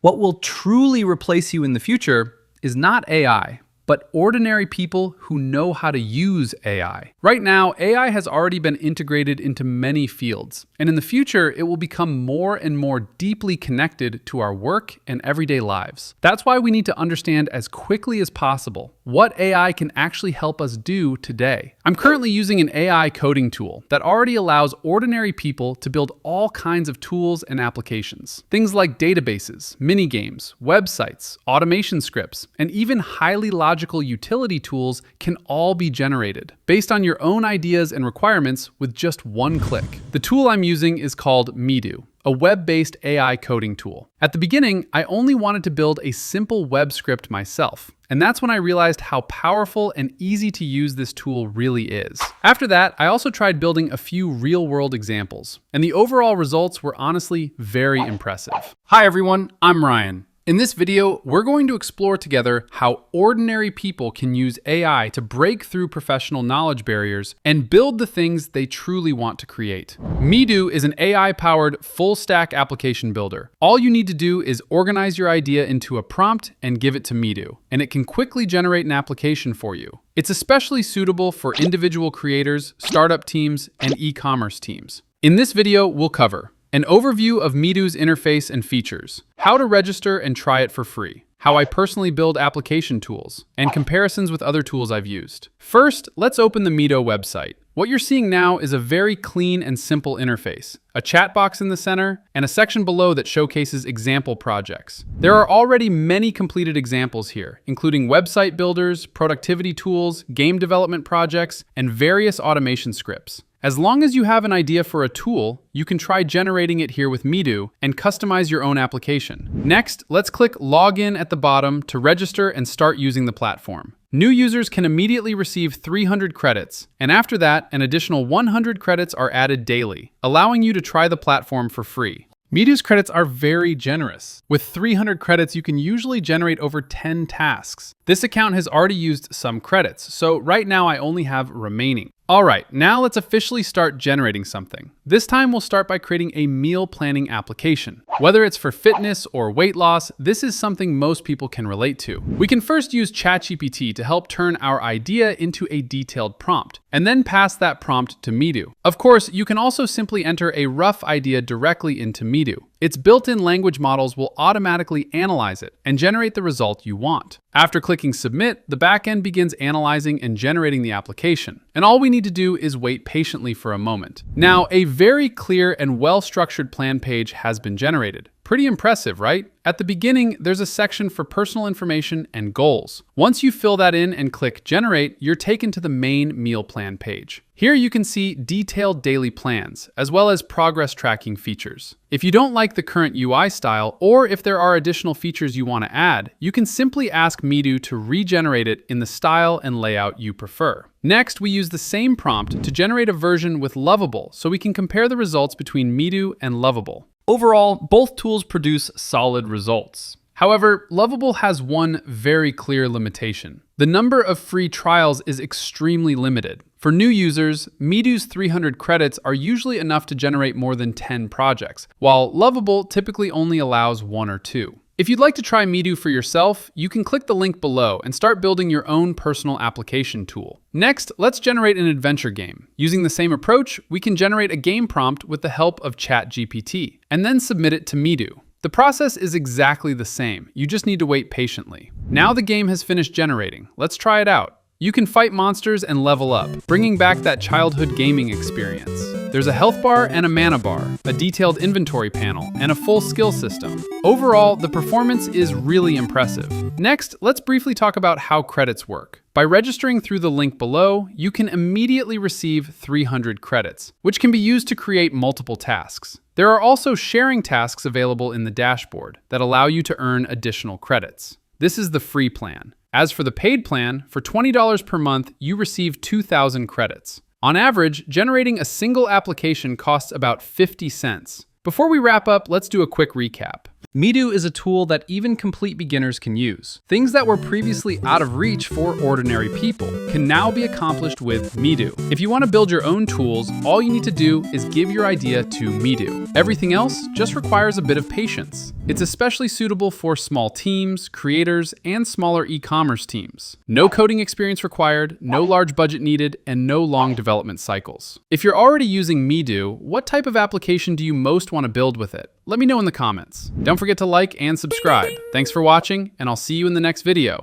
What will truly replace you in the future is not AI, but ordinary people who know how to use AI. Right now, AI has already been integrated into many fields, and in the future, it will become more and more deeply connected to our work and everyday lives. That's why we need to understand as quickly as possible what AI can actually help us do today. I'm currently using an AI coding tool that already allows ordinary people to build all kinds of tools and applications. Things like databases, mini games, websites, automation scripts, and even highly logical utility tools can all be generated based on your own ideas and requirements with just one click. The tool I'm using is called MeDo, a web-based AI coding tool. At the beginning, I only wanted to build a simple web script myself, and that's when I realized how powerful and easy to use this tool really is. After that, I also tried building a few real-world examples, and the overall results were honestly very impressive. Hi everyone, I'm Ryan. In this video, we're going to explore together how ordinary people can use AI to break through professional knowledge barriers and build the things they truly want to create. MeDo is an AI-powered full-stack application builder. All you need to do is organize your idea into a prompt and give it to MeDo, and it can quickly generate an application for you. It's especially suitable for individual creators, startup teams, and e-commerce teams. In this video, we'll cover an overview of MeDo's interface and features, how to register and try it for free, how I personally build application tools, and comparisons with other tools I've used. First, let's open the MeDo website. What you're seeing now is a very clean and simple interface, a chat box in the center, and a section below that showcases example projects. There are already many completed examples here, including website builders, productivity tools, game development projects, and various automation scripts. As long as you have an idea for a tool, you can try generating it here with MeDo and customize your own application. Next, let's click Login at the bottom to register and start using the platform. New users can immediately receive 300 credits, and after that, an additional 100 credits are added daily, allowing you to try the platform for free. MeDo's credits are very generous. With 300 credits, you can usually generate over 10 tasks. This account has already used some credits, so right now I only have remaining. All right, now let's officially start generating something. This time we'll start by creating a meal planning application. Whether it's for fitness or weight loss, this is something most people can relate to. We can first use ChatGPT to help turn our idea into a detailed prompt, and then pass that prompt to MeDo. Of course, you can also simply enter a rough idea directly into MeDo. Its built-in language models will automatically analyze it and generate the result you want. After clicking Submit, the backend begins analyzing and generating the application, and all we need to do is wait patiently for a moment. Now, a very clear and well-structured plan page has been generated. Pretty impressive, right? At the beginning, there's a section for personal information and goals. Once you fill that in and click Generate, you're taken to the main meal plan page. Here you can see detailed daily plans, as well as progress tracking features. If you don't like the current UI style, or if there are additional features you want to add, you can simply ask MeDo to regenerate it in the style and layout you prefer. Next, we use the same prompt to generate a version with Lovable, so we can compare the results between MeDo and Lovable. Overall, both tools produce solid results. However, Lovable has one very clear limitation. The number of free trials is extremely limited. For new users, MeDo's 300 credits are usually enough to generate more than 10 projects, while Lovable typically only allows 1 or 2. If you'd like to try MeDo for yourself, you can click the link below and start building your own personal application tool. Next, let's generate an adventure game. Using the same approach, we can generate a game prompt with the help of ChatGPT, and then submit it to MeDo. The process is exactly the same, you just need to wait patiently. Now the game has finished generating. Let's try it out. You can fight monsters and level up, bringing back that childhood gaming experience. There's a health bar and a mana bar, a detailed inventory panel, and a full skill system. Overall, the performance is really impressive. Next, let's briefly talk about how credits work. By registering through the link below, you can immediately receive 300 credits, which can be used to create multiple tasks. There are also sharing tasks available in the dashboard that allow you to earn additional credits. This is the free plan. As for the paid plan, for $20 per month, you receive 2,000 credits. On average, generating a single application costs about 50 cents. Before we wrap up, let's do a quick recap. MeDo is a tool that even complete beginners can use. Things that were previously out of reach for ordinary people can now be accomplished with MeDo. If you want to build your own tools, all you need to do is give your idea to MeDo. Everything else just requires a bit of patience. It's especially suitable for small teams, creators, and smaller e-commerce teams. No coding experience required, no large budget needed, and no long development cycles. If you're already using MeDo, what type of application do you most want to build with it? Let me know in the comments. Don't forget to like and subscribe. Thanks for watching, and I'll see you in the next video.